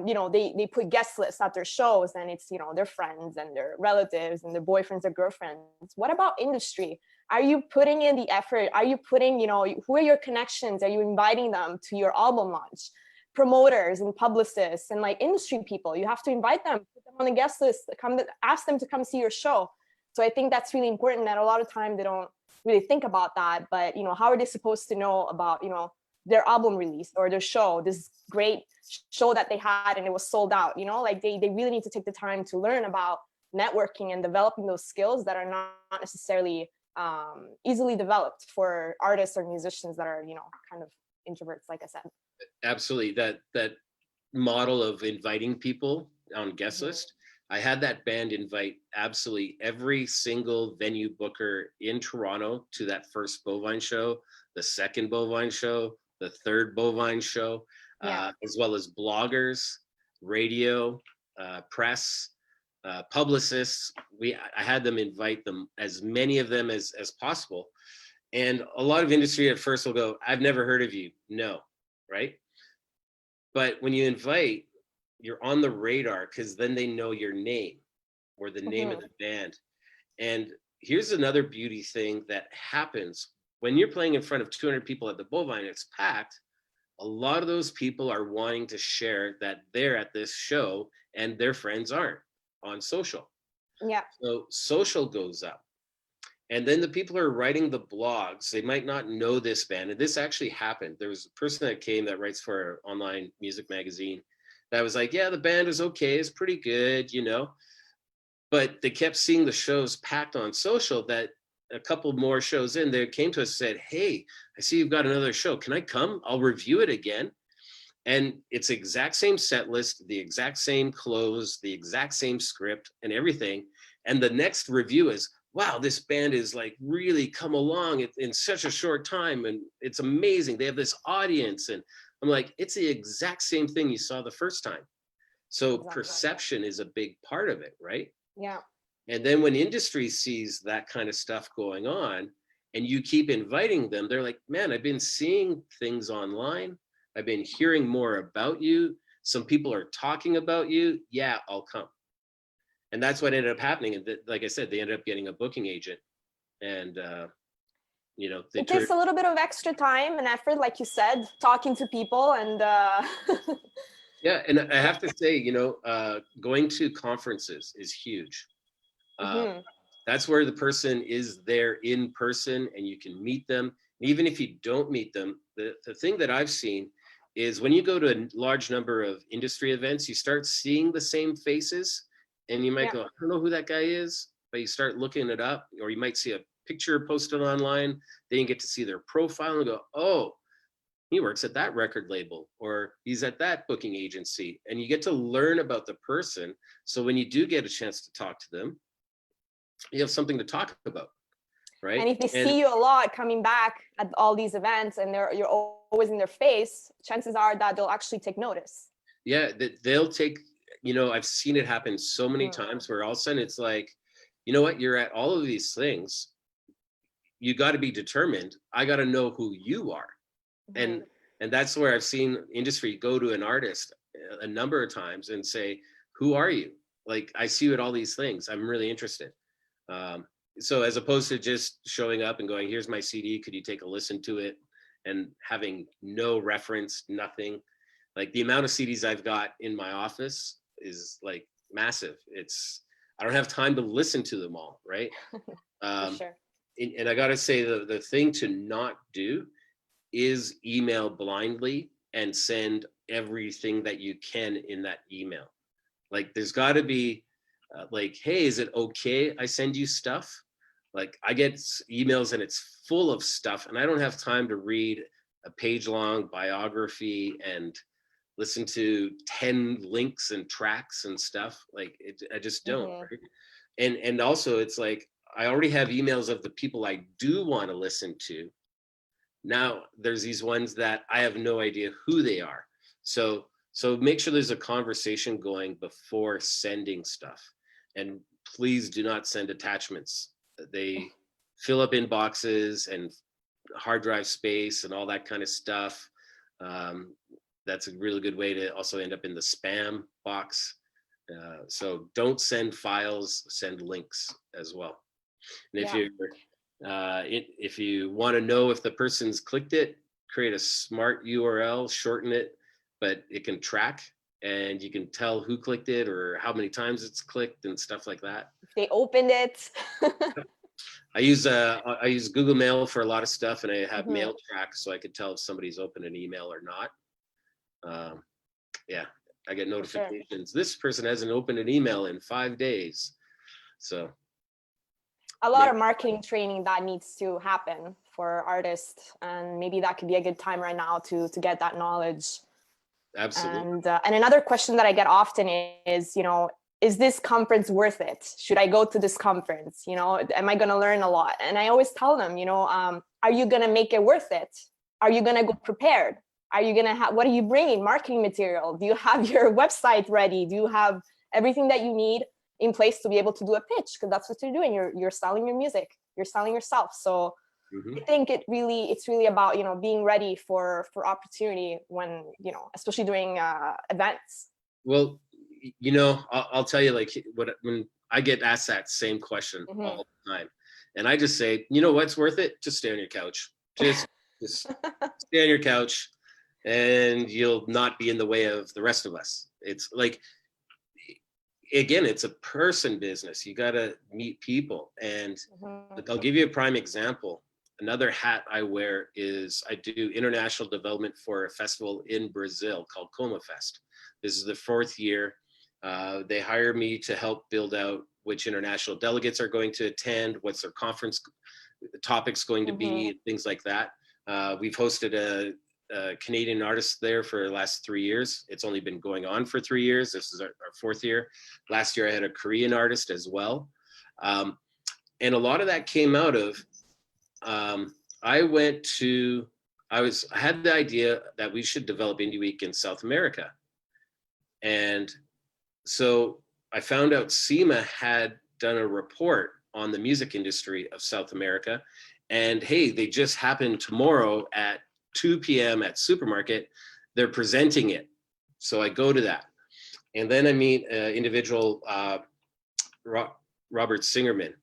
you know, they put guest lists at their shows, and it's, you know, their friends and their relatives and their boyfriends or girlfriends. What about industry? Are you putting in the effort? Are you putting, you know, who are your connections? Are you inviting them to your album launch? promoters and publicists and like industry people. You have to invite them, put them on the guest list, ask them to come see your show. So I think that's really important, that a lot of time they don't really think about that. But, you know, how are they supposed to know about, you know, their album release or their show, this great show that they had and it was sold out, you know, like they really need to take the time to learn about networking and developing those skills that are not necessarily easily developed for artists or musicians that are, you know, kind of introverts, like I said. Absolutely. That model of inviting people on guest list. I had that band invite absolutely every single venue booker in Toronto to that first bovine show, the second bovine show, the third bovine show, as well as bloggers, radio, press, publicists. I had them invite them, as many of them as possible. And a lot of industry at first will go, I've never heard of you. No, right? But when you invite, you're on the radar because then they know your name or the name of the band. And here's another beauty thing that happens when you're playing in front of 200 people at the Bovine, it's packed. A lot of those people are wanting to share that they're at this show and their friends aren't on social. Yeah. So social goes up. And then the people who are writing the blogs, they might not know this band. And this actually happened. There was a person that came that writes for an online music magazine that was like, yeah, the band is okay. It's pretty good, you know. But they kept seeing the shows packed on social, that a couple more shows in, they came to us and said, hey, I see you've got another show. Can I come? I'll review it again. And it's the exact same set list, the exact same clothes, the exact same script and everything. And the next review is, wow, this band is like really come along in such a short time. And it's amazing. They have this audience. And I'm like, it's the exact same thing you saw the first time. So perception is a big part of it, right? Yeah. And then when industry sees that kind of stuff going on and you keep inviting them, they're like, man, I've been seeing things online. I've been hearing more about you. Some people are talking about you. Yeah, I'll come. And that's what ended up happening. And like I said, they ended up getting a booking agent. And, you know, it takes a little bit of extra time and effort, like you said, talking to people and yeah, and I have to say, you know, going to conferences is huge. That's where the person is there in person and you can meet them. Even if you don't meet them, the thing that I've seen is when you go to a large number of industry events, you start seeing the same faces and you might go, I don't know who that guy is, but you start looking it up, or you might see a picture posted online, then you get to see their profile and go, oh, he works at that record label, or he's at that booking agency. And you get to learn about the person. So when you do get a chance to talk to them, you have something to talk about, right? And if they see you a lot coming back at all these events and you're always in their face, chances are that they'll actually take notice. Yeah, they'll take, you know, I've seen it happen so many times where all of a sudden it's like, you know what, you're at all of these things. You got to be determined. I got to know who you are. And that's where I've seen industry go to an artist a number of times and say, who are you? Like, I see you at all these things. I'm really interested. So as opposed to just showing up and going, here's my CD, could you take a listen to it? And having no reference, nothing. Like the amount of CDs I've got in my office is like massive. I don't have time to listen to them all, right? Sure. And I gotta say the thing to not do is email blindly and send everything that you can in that email. Like there's gotta be like, hey, is it okay I send you stuff? Like I get emails and it's full of stuff and I don't have time to read a page-long biography and listen to 10 links and tracks and stuff. Like I just don't. Right? And also it's like, I already have emails of the people I do want to listen to. Now there's these ones that I have no idea who they are. So make sure there's a conversation going before sending stuff. And please do not send attachments. They fill up inboxes and hard drive space and all that kind of stuff. That's a really good way to also end up in the spam box. So don't send files, send links as well. And if you want to know if the person's clicked it, create a smart URL, shorten it, but it can track, and you can tell who clicked it or how many times it's clicked and stuff like that. If they opened it. I use Google Mail for a lot of stuff, and I have Mhm. Mail Track, so I could tell if somebody's opened an email or not. Yeah, I get notifications. This person hasn't opened an email in 5 days. So a lot of marketing training that needs to happen for artists, and maybe that could be a good time right now to get that knowledge. Absolutely. And another question that I get often is, is this conference worth it? Should I go to this conference? Am I going to learn a lot? And I always tell them, are you going to make it worth it? Are you going to go prepared? Are you going to have, what are you bringing? Marketing material? Do you have your website ready? Do you have everything that you need in place to be able to do a pitch? Because that's what you're doing. You're selling your music. You're selling yourself. So I think it's really about, being ready for opportunity when, especially during events. Well, I'll tell you, like, when I get asked that same question all the time, and I just say, what's worth it? Just stay on your couch. Just stay on your couch, and you'll not be in the way of the rest of us. It's like, again, it's a person business. You got to meet people. And I'll give you a prime example. Another hat I wear is I do international development for a festival in Brazil called Coma Fest. This is the 4th year. They hire me to help build out which international delegates are going to attend, what's their conference topics going to be, things like that. We've hosted a Canadian artist there for the last 3 years. It's only been going on for 3 years. This is our 4th year. Last year I had a Korean artist as well. And a lot of that came out of, I had the idea that we should develop Indie Week in South America. And so I found out SEMA had done a report on the music industry of South America. And hey, they just happened tomorrow at 2 p.m. at Supermarket. They're presenting it. So I go to that. And then I meet an individual, Robert Singerman.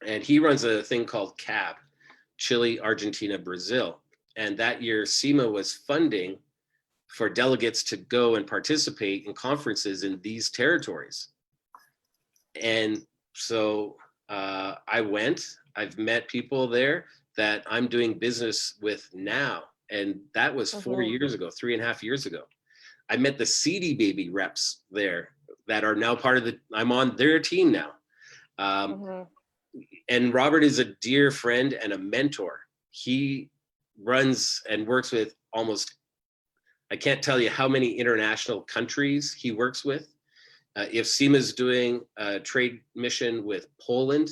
And he runs a thing called CAB, Chile, Argentina, Brazil. And that year, SEMA was funding for delegates to go and participate in conferences in these territories. And so I went. I've met people there that I'm doing business with now. And that was 4 years ago, 3.5 years ago. I met the CD Baby reps there that are now part of I'm on their team now. And Robert is a dear friend and a mentor. He runs and works with I can't tell you how many international countries he works with. If SEMA's doing a trade mission with Poland,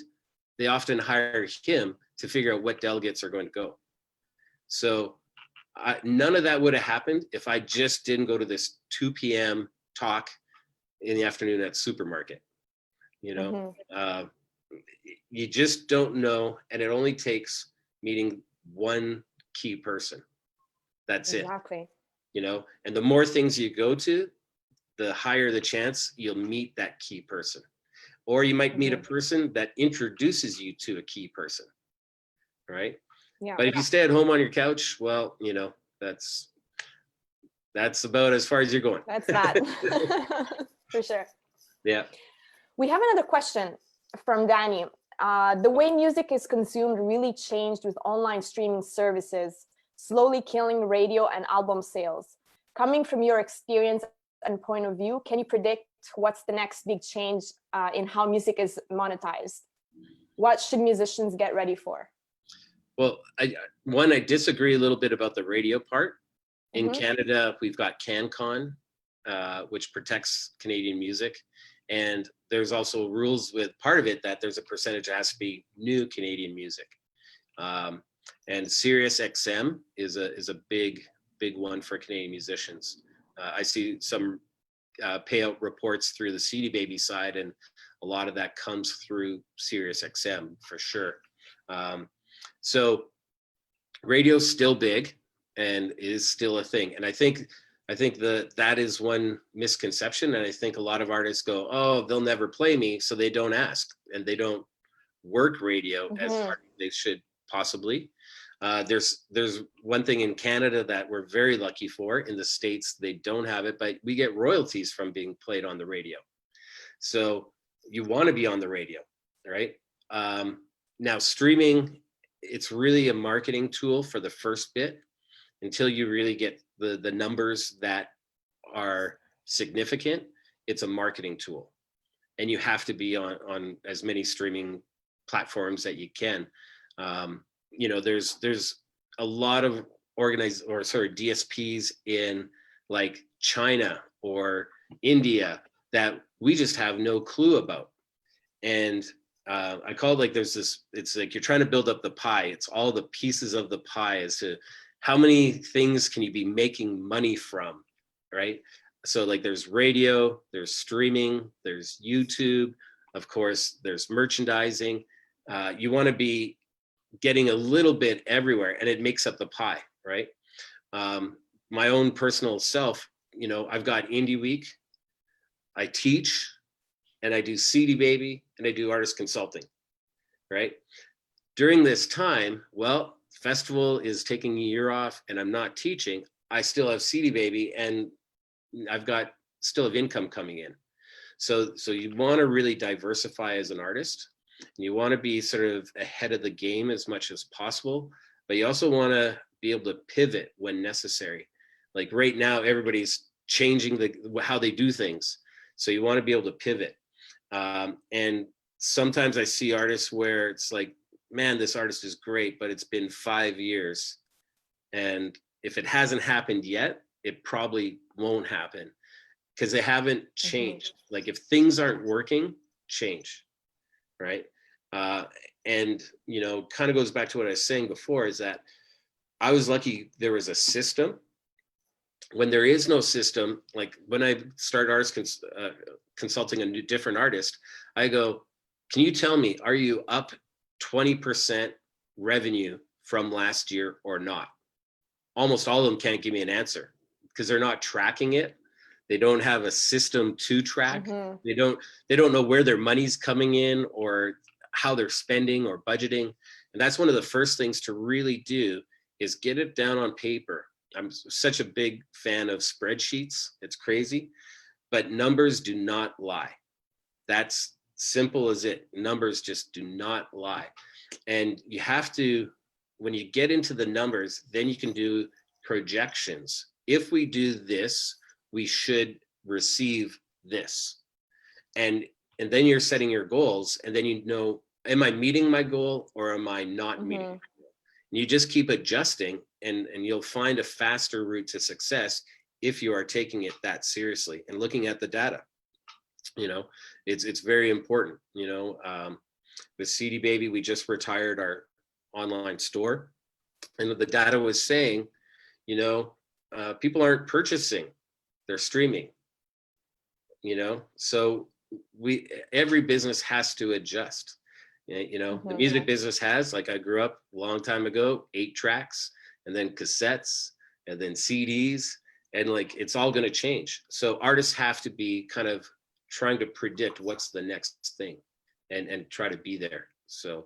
they often hire him to figure out what delegates are going to go. So none of that would have happened if I just didn't go to this 2 p.m. talk in the afternoon at Supermarket. You just don't know, and it only takes meeting one key person. That's exactly. it. And the more things you go to, the higher the chance you'll meet that key person. Or you might meet a person that introduces you to a key person, right? Yeah. But if you stay at home on your couch, well, that's about as far as you're going. That's that. For sure. Yeah. We have another question from Danny. The way music is consumed really changed with online streaming services, slowly killing radio and album sales. Coming from your experience and point of view, can you predict what's the next big change in how music is monetized? What should musicians get ready for? Well, I disagree a little bit about the radio part. In Canada, we've got CanCon, which protects Canadian music. And there's also rules with part of it that there's a percentage that has to be new Canadian music. And Sirius XM is a big one for Canadian musicians. I see some payout reports through the CD Baby side, and a lot of that comes through Sirius XM for sure. So radio's still big and is still a thing. And I think that is one misconception. And I think a lot of artists go, oh, they'll never play me, so they don't ask, and they don't work radio as hard as they should possibly. There's one thing in Canada that we're very lucky for. In the States, they don't have it, but we get royalties from being played on the radio. So you want to be on the radio, right? Now streaming, it's really a marketing tool for the first bit until you really get the numbers that are significant. It's a marketing tool, and you have to be on as many streaming platforms that you can. There's a lot of DSPs in like China or India that we just have no clue about. And I call it like it's like you're trying to build up the pie. It's all the pieces of the pie as to how many things can you be making money from, right? So like there's radio, there's streaming, there's YouTube, of course, there's merchandising. You want to be getting a little bit everywhere, and it makes up the pie, right? My own personal self, I've got Indie Week, I teach, and I do CD Baby, and I do artist consulting, right? During this time, well, festival is taking a year off and I'm not teaching. I still have CD Baby and I've got still have income coming in. So you want to really diversify as an artist. You want to be sort of ahead of the game as much as possible, but you also want to be able to pivot when necessary. Like right now, everybody's changing how they do things. So you want to be able to pivot. And sometimes I see artists where it's like, man, this artist is great, but it's been 5 years. And if it hasn't happened yet, it probably won't happen because they haven't changed. Mm-hmm. Like if things aren't working, change, right? And, kind of goes back to what I was saying before, is that I was lucky there was a system. When there is no system, like when I start artist consulting a different artist, I go, can you tell me, are you up 20% revenue from last year or not? Almost all of them can't give me an answer because they're not tracking it. They don't have a system to track. Mm-hmm. They don't know where their money's coming in or how they're spending or budgeting. And that's one of the first things to really do is get it down on paper. I'm such a big fan of spreadsheets. It's crazy, but numbers do not lie. That's simple as it. Numbers just do not lie. And you have to, when you get into the numbers, then you can do projections. If we do this, we should receive this. And then you're setting your goals, and then am I meeting my goal or am I not mm-hmm. meeting my goal? And you just keep adjusting, and you'll find a faster route to success if you are taking it that seriously and looking at the data. It's very important. With CD Baby, we just retired our online store, and the data was saying, people aren't purchasing, they're streaming. So every business has to adjust. Mm-hmm. The music business has, like I grew up a long time ago, 8 tracks and then cassettes and then CDs, and like it's all going to change. So artists have to be kind of trying to predict what's the next thing and try to be there. So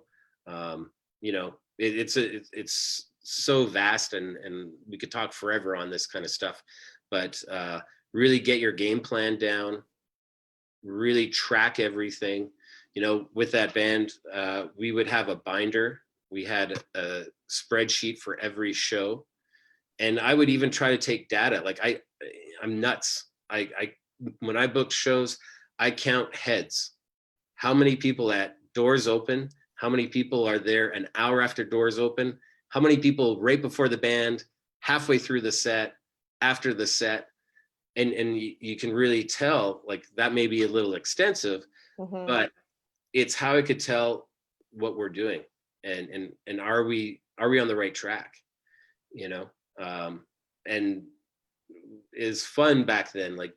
it's so vast, and we could talk forever on this kind of stuff, but really get your game plan down, really track everything. With that band, we would have a binder. We had a spreadsheet for every show, and I would even try to take data. Like I'm nuts. When I book shows, I count heads. How many people at doors open? How many people are there an hour after doors open? How many people right before the band, halfway through the set, after the set? And you can really tell, like that may be a little extensive, mm-hmm. but it's how I could tell what we're doing and are we on the right track, and is fun back then. Like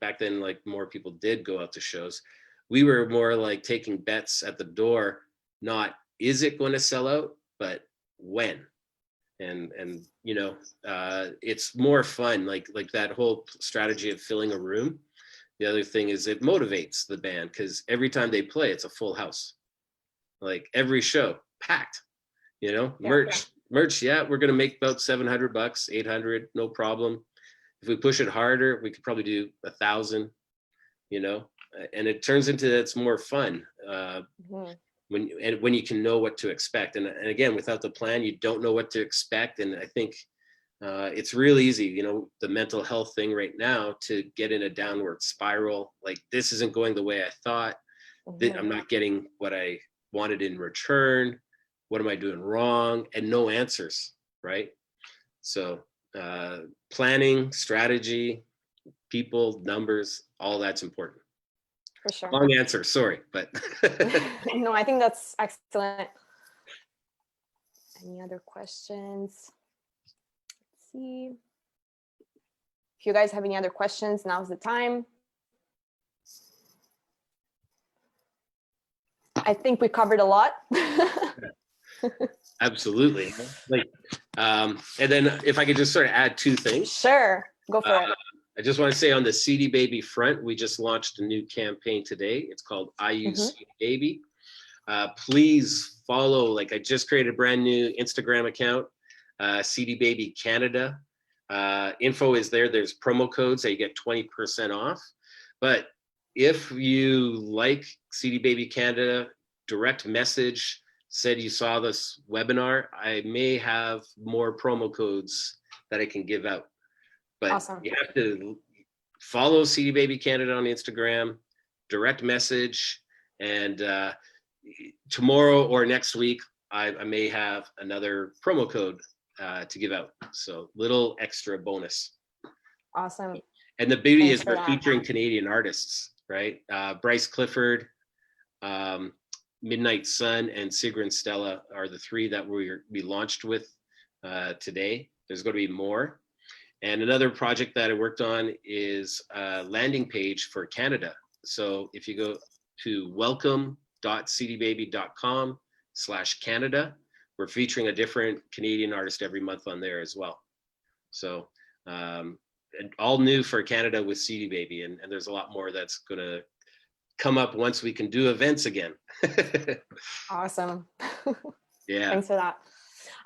more people did go out to shows. We were more like taking bets at the door, not is it going to sell out, but when. And it's more fun, like that whole strategy of filling a room. The other thing is it motivates the band because every time they play, it's a full house. Like every show, packed, merch Merch, yeah, we're gonna make about $700, 800, no problem. If we push it harder, we could probably do 1,000. You know, and it turns into it's more fun when you can know what to expect. And again, without the plan, you don't know what to expect. And I think it's real easy, you know, the mental health thing right now to get in a downward spiral. Like this isn't going the way I thought. I'm not getting what I wanted in return. What am I doing wrong? And no answers, right? So planning, strategy, people, numbers, all that's important. For sure. Long answer, sorry, but. No, I think that's excellent. Any other questions? Let's see. If you guys have any other questions, now's the time. I think we covered a lot. Absolutely. Like, and then if I could just sort of add two things. Sure, go for it. I just want to say on the CD Baby front, we just launched a new campaign today. It's called I Use CD Baby. Please follow, like I just created a brand new Instagram account, CD Baby Canada. Info is there. There's promo codes that you get 20% off. But if you like CD Baby Canada, direct message, said you saw this webinar, I may have more promo codes that I can give out. But awesome. You have to follow CD Baby Canada on Instagram, direct message, and tomorrow or next week, I may have another promo code to give out. So little extra bonus. Awesome. And the beauty is we're featuring Canadian artists, right? Bryce Clifford, Midnight Sun, and Sigrun Stella are the three that we launched with today. There's going to be more. And another project that I worked on is a landing page for Canada. So if you go to welcome.cdbaby.com/Canada, we're featuring a different Canadian artist every month on there as well. So all new for Canada with CD Baby. And there's a lot more that's going to come up once we can do events again. Awesome. Yeah. Thanks for that.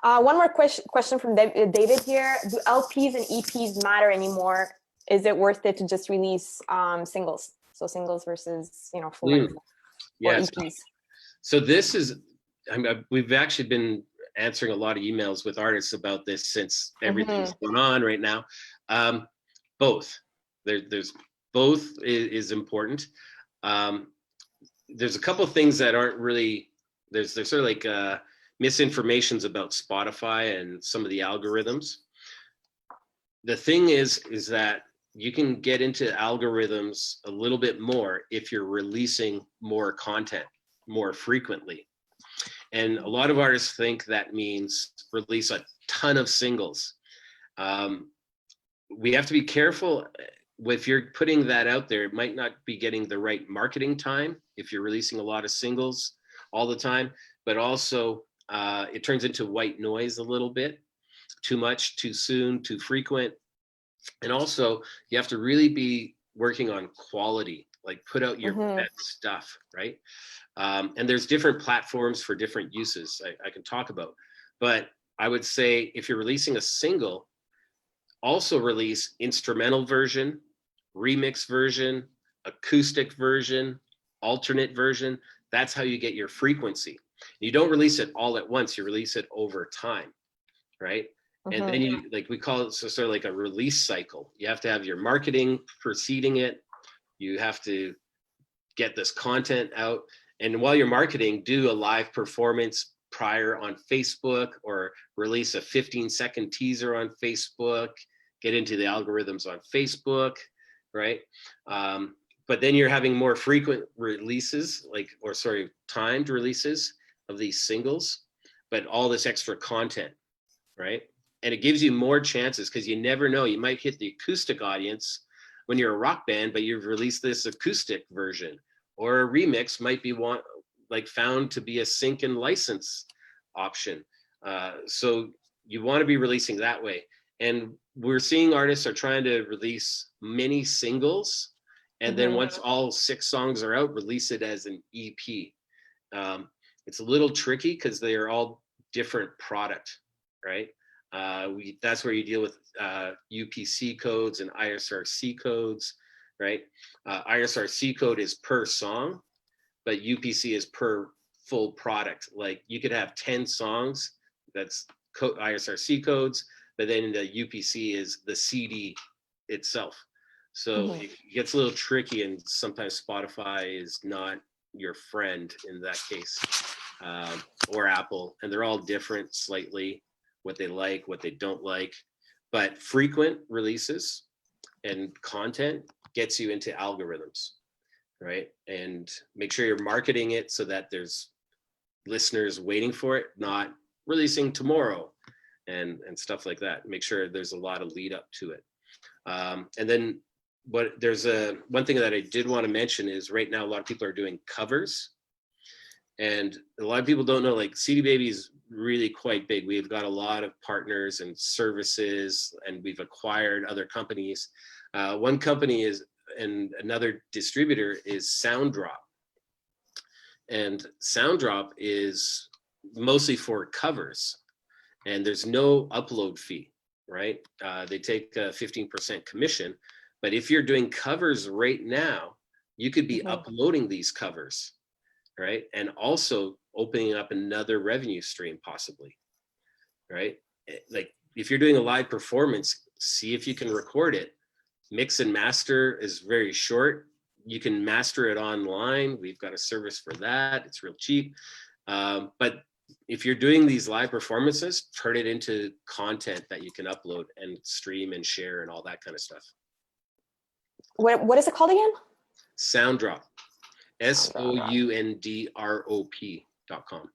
One more question from David here. Do LPs and EPs matter anymore? Is it worth it to just release singles? So singles versus, you know, full length or EPs. So this is, we've actually been answering a lot of emails with artists about this since everything's going on right now. Both. There's both is important. There's a couple of things that aren't really, there's sort of like misinformations about Spotify and some of the algorithms. The thing is that you can get into algorithms a little bit more if you're releasing more content more frequently. And a lot of artists think that means release a ton of singles. We have to be careful. If you're putting that out there, it might not be getting the right marketing time if you're releasing a lot of singles all the time, but also it turns into white noise a little bit, too much, too soon, too frequent. And also you have to really be working on quality, like put out your best stuff, right? And there's different platforms for different uses I can talk about, but I would say if you're releasing a single, also release instrumental version, remix version, acoustic version, alternate version. That's how you get your frequency. You don't release it all at once, you release it over time, right? And then you, like we call it, so sort of like a release cycle. You have to have your marketing preceding it. You have to get this content out. And while you're marketing, do a live performance prior on Facebook, or release a 15-second teaser on Facebook, get into the algorithms on Facebook, right? But then you're having more frequent releases, timed releases of these singles, but all this extra content, right? And it gives you more chances because you never know, you might hit the acoustic audience when you're a rock band, but you've released this acoustic version, or a remix might be found to be a sync and license option. So you want to be releasing that way. And we're seeing artists are trying to release many singles, and then once all 6 songs are out, release it as an EP. It's a little tricky because they are all different product, right? That's where you deal with UPC codes and ISRC codes, right? ISRC code is per song, but UPC is per full product. Like you could have 10 songs, that's ISRC codes, but then the UPC is the CD itself. So it gets a little tricky, and sometimes Spotify is not your friend in that case, or Apple, and they're all different slightly, what they like, what they don't like. But frequent releases and content gets you into algorithms, right? And make sure you're marketing it so that there's listeners waiting for it, not releasing tomorrow and stuff like that. Make sure there's a lot of lead up to it. And then one thing that I did want to mention is right now a lot of people are doing covers, and a lot of people don't know, like CD Baby is really quite big. We've got a lot of partners and services, and we've acquired other companies. One company is, and another distributor is Sounddrop. And Sounddrop is mostly for covers, and there's no upload fee, right? They take a 15% commission, but if you're doing covers right now, you could be uploading these covers, right? And also opening up another revenue stream possibly, right? Like if you're doing a live performance, see if you can record it. Mix and master is very short. You can master it online. We've got a service for that. It's real cheap. But if you're doing these live performances, turn it into content that you can upload and stream and share and all that kind of stuff. What is it called again? Sounddrop. SOUNDROP.com.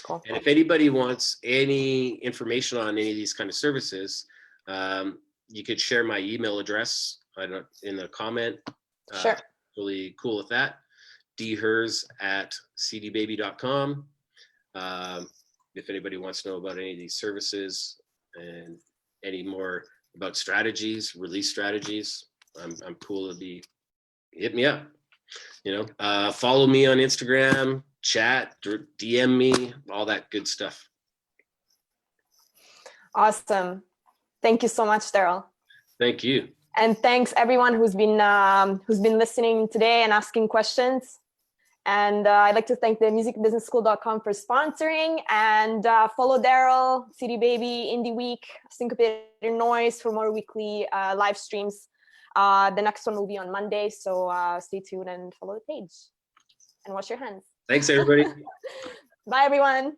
Cool. And if anybody wants any information on any of these kind of services, you could share my email address in the comment. Sure. Really cool with that. dHurs@cdbaby.com. If anybody wants to know about any of these services and any more about strategies, release strategies, I'm cool to be, hit me up. Follow me on Instagram, chat, DM me, all that good stuff. Awesome. Thank you so much, Darryl. Thank you. And thanks everyone who's been listening today and asking questions. And I'd like to thank the musicbusinessschool.com for sponsoring, and follow Darryl, CD Baby, Indie Week, Sincop8ed Noize for more weekly live streams. The next one will be on Monday, so stay tuned and follow the page and wash your hands. Thanks, everybody. Bye, everyone.